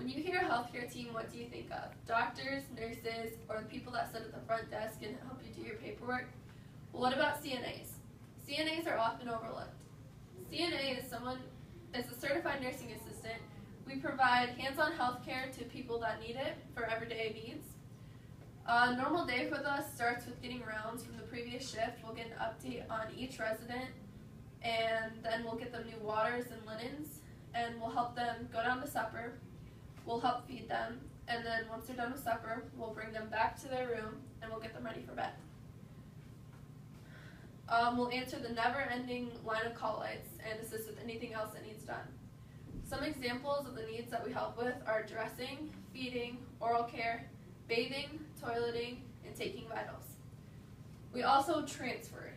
When you hear healthcare team, what do you think of? Doctors, nurses, or the people that sit at the front desk and help you do your paperwork? Well, what about CNAs? CNAs are often overlooked. CNA is a certified nursing assistant. We provide hands-on healthcare to people that need it for everyday needs. A normal day with us starts with getting rounds from the previous shift. We'll get an update on each resident, and then we'll get them new waters and linens, and we'll help them go down to supper. We'll help feed them, and then once they're done with supper, we'll bring them back to their room, and we'll get them ready for bed. We'll answer the never-ending line of call lights and assist with anything else that needs done. Some examples of the needs that we help with are dressing, feeding, oral care, bathing, toileting, and taking vitals. We also transfer,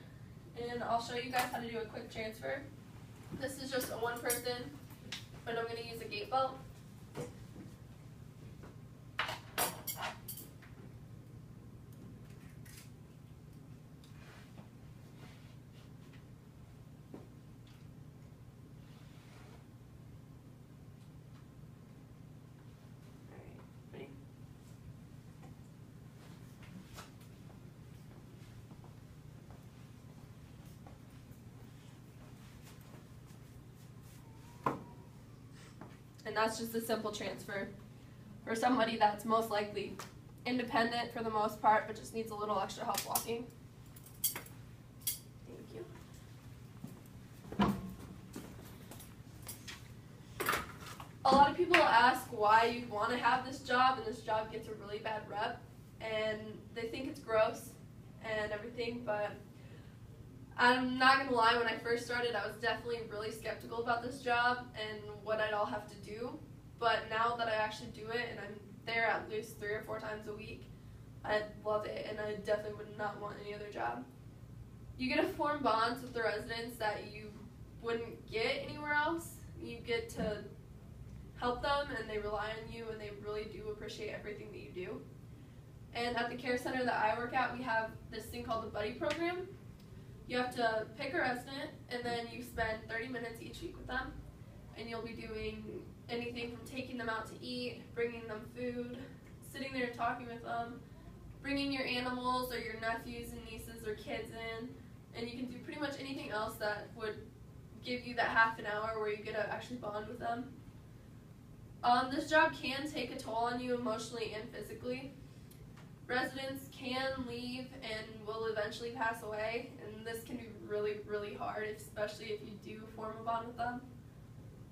and I'll show you guys how to do a quick transfer. This is just a one person, but I'm going to use a gate belt. And that's just a simple transfer for somebody that's most likely independent for the most part, but just needs a little extra help walking. Thank you. A lot of people ask why you want to have this job, and this job gets a really bad rep, and they think it's gross and everything, but I'm not going to lie, when I first started, I was definitely really skeptical about this job and what I'd all have to do. But now that I actually do it, and I'm there at least 3 or 4 times a week, I love it, and I definitely would not want any other job. You get to form bonds with the residents that you wouldn't get anywhere else. You get to help them, and they rely on you, and they really do appreciate everything that you do. And at the care center that I work at, we have this thing called the Buddy Program. You have to pick a resident, and then you spend 30 minutes each week with them, and you'll be doing anything from taking them out to eat, bringing them food, sitting there and talking with them, bringing your animals or your nephews and nieces or kids in, and you can do pretty much anything else that would give you that half an hour where you get to actually bond with them. This job can take a toll on you emotionally and physically. Residents can leave and will eventually pass away, and this can be really, really hard, especially if you do form a bond with them.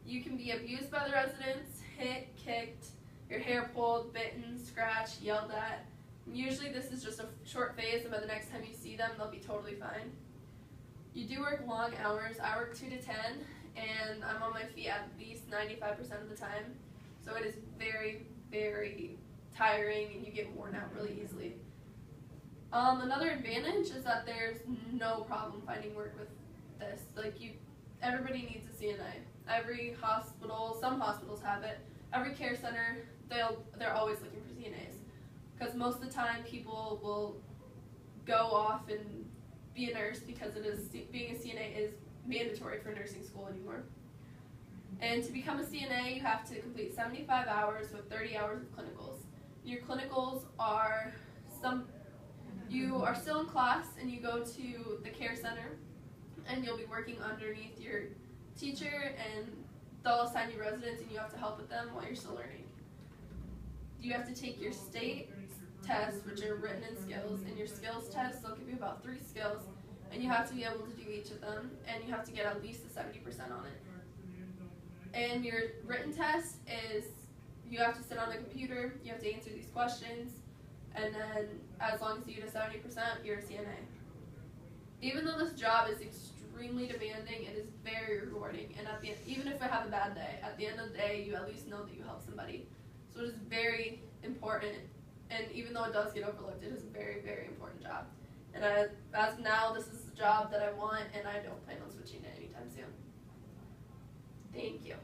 You can be abused by the residents, hit, kicked, your hair pulled, bitten, scratched, yelled at. Usually this is just a short phase, and by the next time you see them, they'll be totally fine. You do work long hours. I work 2 to 10, and I'm on my feet at least 95% of the time, so it is very, very tiring, and you get worn out really easily. Another advantage is that there's no problem finding work with this. Everybody needs a CNA. Every hospital, some hospitals have it. Every care center, they're always looking for CNAs, because most of the time people will go off and be a nurse because being a CNA is mandatory for nursing school anymore. And to become a CNA, you have to complete 75 hours with 30 hours of clinicals. Your clinicals are you are still in class, and you go to the care center, and you'll be working underneath your teacher, and they'll assign you residents, and you have to help with them while you're still learning. You have to take your state tests, which are written in skills, and your skills tests, they'll give you about 3 skills, and you have to be able to do each of them, and you have to get at least a 70% on it. And your written test is, you have to sit on the computer, you have to answer these questions, and then as long as you get a 70%, you're a CNA. Even though this job is extremely demanding, it is very rewarding, and even if I have a bad day, at the end of the day, you at least know that you helped somebody. So it is very important, and even though it does get overlooked, it is a very, very important job. And as of now, this is the job that I want, and I don't plan on switching it anytime soon. Thank you.